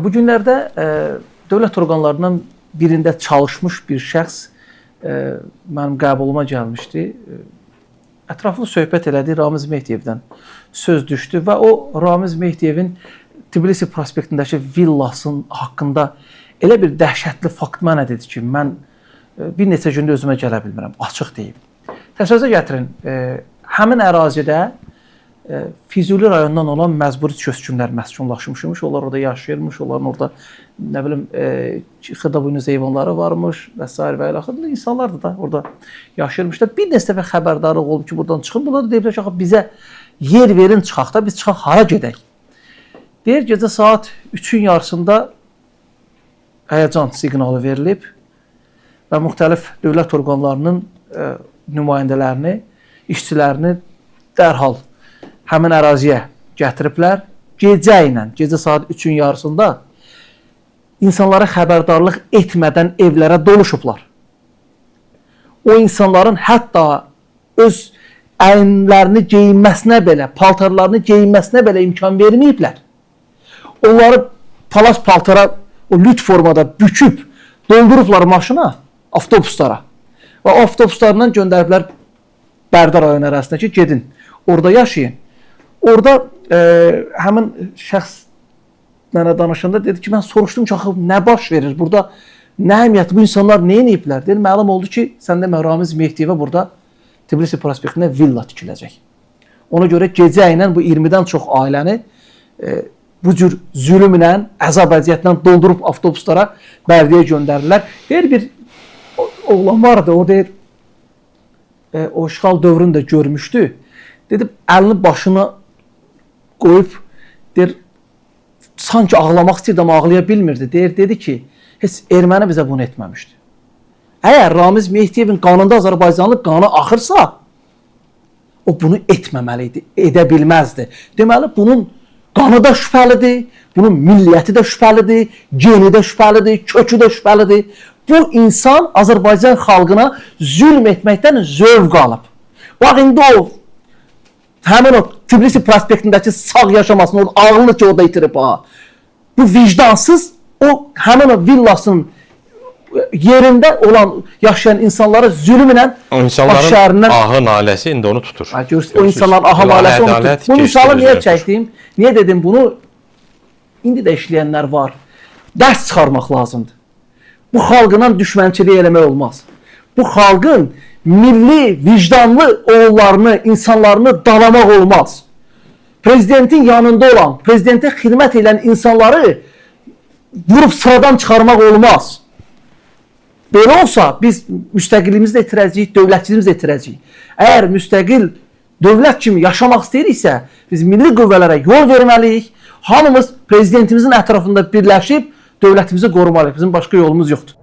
Bu günlərdə dövlət orqanlarından birində çalışmış bir şəxs mənim qəbuluma gəlmişdi. Ətraflı söhbət elədi, Ramiz Mehdiyevdən söz düşdü və o Ramiz Mehdiyevin Tbilisi prospektindəki villasının haqqında elə bir dəhşətli fakt mənə dedi ki, mən bir neçə gündə özümə gələ bilmirəm, açıq deyim. Təsəvvürə gətirin, həmin ərazidə Füzuli rayonundan olan məcburi köçkünlər məskunlaşmışmış, onlar orada yaşayırmış, onların orada nə bilim xırdabuynuz heyvanları varmış və s. və ilə axırda insanlar da orada yaşayırmışlar. Bir neçə dəfə xəbərdarlıq olub ki, buradan çıxın. Bunlar da deyiblər ki, bizə yer verin, çıxaq da, biz çıxaq hara gedək. Deyir, gecə saat 3-ün yarısında həyəcan siqnalı verilib və müxtəlif dövlət orqanlarının nümayəndələrini, işçilərini dərhal həmin əraziyə gətiriblər. Gecə ilə, gecə saat 3-ün yarısında insanlara xəbərdarlıq etmədən evlərə doluşublar. O insanların hətta öz əyinlərini geyinməsinə belə, paltarlarını geyinməsinə belə imkan verməyiblər. Onları palas paltara, o lüt formada büküb, doldurublar maşına, avtobuslara. Və o avtobuslarından göndəriblər Bərdə rayon ərazisində ki, gedin, orada yaşayın. Orada həmin şəxs mənə danışanda dedi ki, mən soruşdum ki, nə baş verir? Burada nə əmiyyəti, bu insanlar nə ediblər? Dedi, məlum oldu ki, səndə Ramiz Mehdiyevə burada Tbilisi prospektində villa tikiləcək. Ona görə gecə ilə bu 20-dən çox ailəni bu cür zülümlə, əzab-əziyyətlə doldurub avtobuslara Bərdəyə göndərirlər. Deyir, bir oğlan vardı, o deyir, o işğal dövrünü də görmüşdü. Dedi, əlini başına qoyub, deyir, sanki ağlamaq istəyirdi, amma ağlaya bilmirdi. Deyir, dedi ki, heç erməni bizə bunu etməmişdi. Əgər Ramiz Mehdiyevin qanında Azərbaycanlı qanı axırsa, o bunu etməməli idi, edə bilməzdi. Deməli, bunun qanı da şübhəlidir, bunun milliyyəti də şübhəlidir, geni də şübhəlidir, kökü də şübhəlidir. Bu insan Azərbaycan xalqına zülm etməkdən zövq alıb. Bax, indi o, həmin o Tbilisi prospektindəki sağ yaşamasını, ağlını ki, orada itirib. Bu vicdansız, o həmin o villasının yerində olan yaşayan insanlara zülm ilə o insanların ahı naləsi indi onu tutur. O insanların ahı naləsi onu tutur. Bu misalı niyə çəkdim? Niyə dedim bunu? İndi də işləyənlər var. Dərs çıxarmaq lazımdır. Bu xalqla düşmənçilik eləmək olmaz. Bu xalqın milli, vicdanlı oğullarını, insanlarını dalamaq olmaz. Prezidentin yanında olan, prezidentə xidmət edən insanları vurub sıradan çıxarmaq olmaz. Belə olsa biz müstəqilliyimizi də itirəcəyik, dövlətçiliyimizi də itirəcəyik. Əgər müstəqil dövlət kimi yaşamaq istəyiriksə, biz milli qüvvələrə yol verməliyik. Hamımız prezidentimizin ətrafında birləşib dövlətimizi qorumalıyıq. Bizim başqa yolumuz yoxdur.